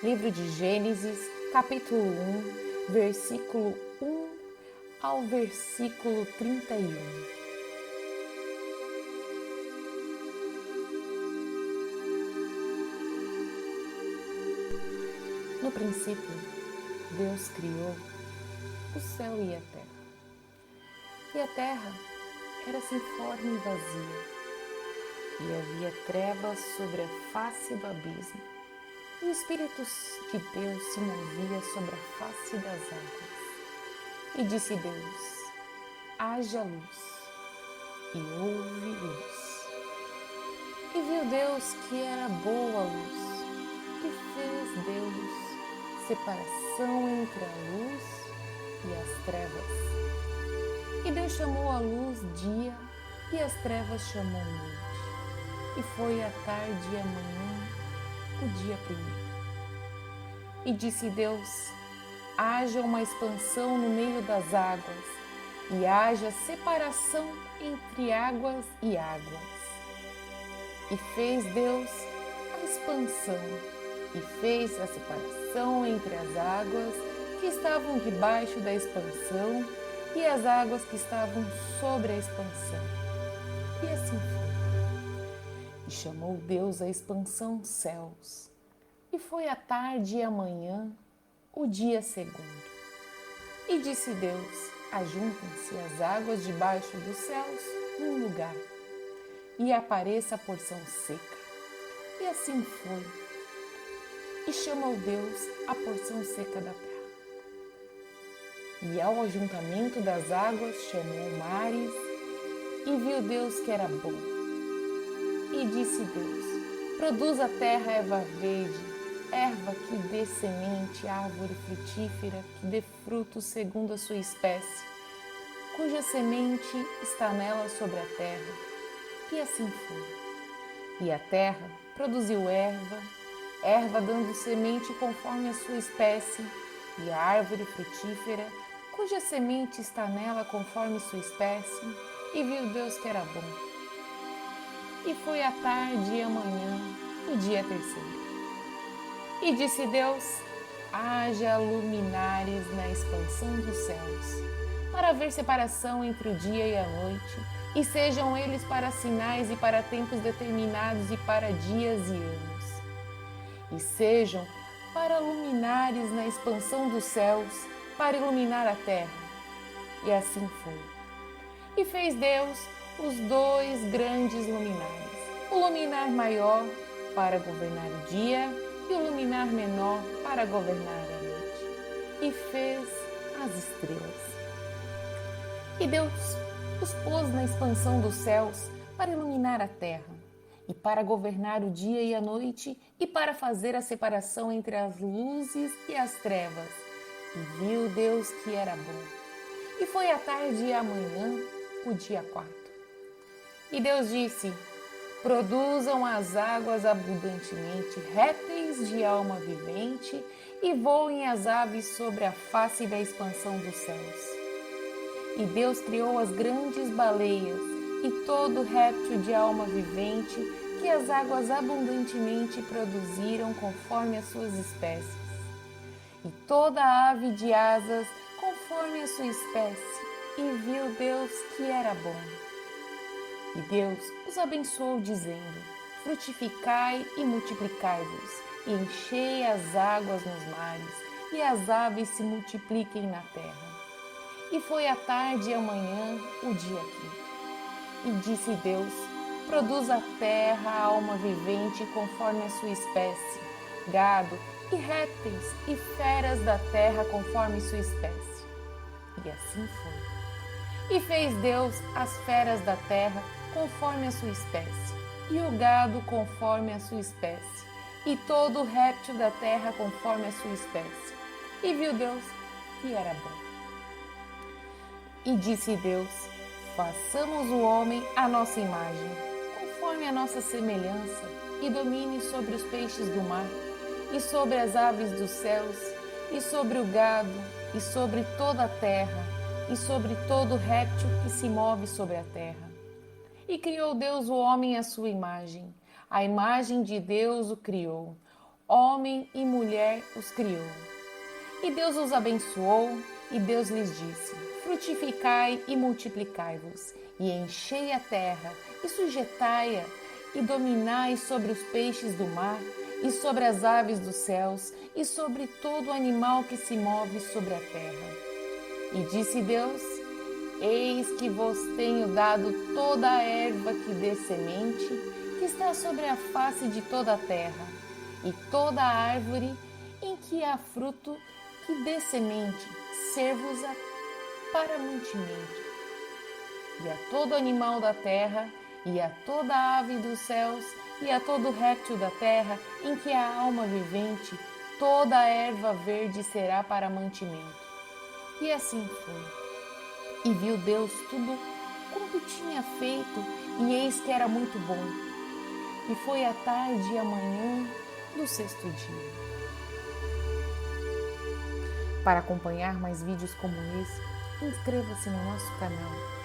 Livro de Gênesis, capítulo 1, versículo 1 ao versículo 31. No princípio, Deus criou o céu e a terra. E a terra era sem forma e vazia, e havia trevas sobre a face do abismo. E o Espírito de Deus se movia sobre a face das águas. E disse Deus: haja luz, e houve luz. E viu Deus que era boa a luz, e fez Deus separação entre a luz e as trevas. E Deus chamou a luz dia, e as trevas chamou noite. E foi a tarde e a manhã, o dia primeiro. E disse Deus: haja uma expansão no meio das águas, e haja separação entre águas e águas. E fez Deus a expansão, e fez a separação entre as águas que estavam debaixo da expansão e as águas que estavam sobre a expansão. E assim foi. E chamou Deus a expansão céus. E foi a tarde e a manhã, o dia segundo. E disse Deus: ajuntem-se as águas debaixo dos céus num lugar, e apareça a porção seca. E assim foi. E chamou Deus a porção seca da terra. E ao ajuntamento das águas chamou mares, e viu Deus que era bom. E disse Deus: produz a terra erva verde, erva que dê semente, árvore frutífera, que dê frutos segundo a sua espécie, cuja semente está nela sobre a terra. E assim foi. E a terra produziu erva dando semente conforme a sua espécie, e a árvore frutífera, cuja semente está nela conforme sua espécie, e viu Deus que era bom. E foi a tarde e a manhã, o dia terceiro. E disse Deus: haja luminares na expansão dos céus, para haver separação entre o dia e a noite, e sejam eles para sinais e para tempos determinados e para dias e anos. E sejam para luminares na expansão dos céus, para iluminar a terra. E assim foi. E fez Deus os dois grandes luminares, o luminar maior para governar o dia e o luminar menor para governar a noite. E fez as estrelas. E Deus os pôs na expansão dos céus para iluminar a terra, e para governar o dia e a noite, e para fazer a separação entre as luzes e as trevas. E viu Deus que era bom. E foi a tarde e a manhã, o dia quarto. E Deus disse: produzam as águas abundantemente répteis de alma vivente, e voem as aves sobre a face da expansão dos céus. E Deus criou as grandes baleias e todo réptil de alma vivente que as águas abundantemente produziram conforme as suas espécies, e toda ave de asas conforme a sua espécie. E viu Deus que era bom. E Deus os abençoou, dizendo: frutificai e multiplicai-vos, e enchei as águas nos mares, e as aves se multipliquem na terra. E foi a tarde e a manhã, o dia quinto. E disse Deus: produz a terra a alma vivente conforme a sua espécie, gado e répteis e feras da terra conforme sua espécie. E assim foi. E fez Deus as feras da terra conforme a sua espécie, e o gado conforme a sua espécie, e todo o réptil da terra conforme a sua espécie. E viu Deus que era bom. E disse Deus: façamos o homem à nossa imagem, conforme a nossa semelhança, e domine sobre os peixes do mar, e sobre as aves dos céus, e sobre o gado, e sobre toda a terra, e sobre todo réptil que se move sobre a terra. E criou Deus o homem à sua imagem. A imagem de Deus o criou. homem e mulher os criou. E Deus os abençoou, e Deus lhes disse: frutificai e multiplicai-vos, e enchei a terra, e sujeitai-a, e dominai sobre os peixes do mar, e sobre as aves dos céus, e sobre todo animal que se move sobre a terra. E disse Deus: eis que vos tenho dado toda a erva que dê semente, que está sobre a face de toda a terra, e toda a árvore em que há fruto que dê semente, ser-vos-á para mantimento. E a todo animal da terra, e a toda ave dos céus, e a todo réptil da terra, em que há alma vivente, toda a erva verde será para mantimento. E assim foi. E viu Deus tudo quanto tinha feito, e eis que era muito bom. E foi a tarde e a manhã do sexto dia. Para acompanhar mais vídeos como esse, inscreva-se no nosso canal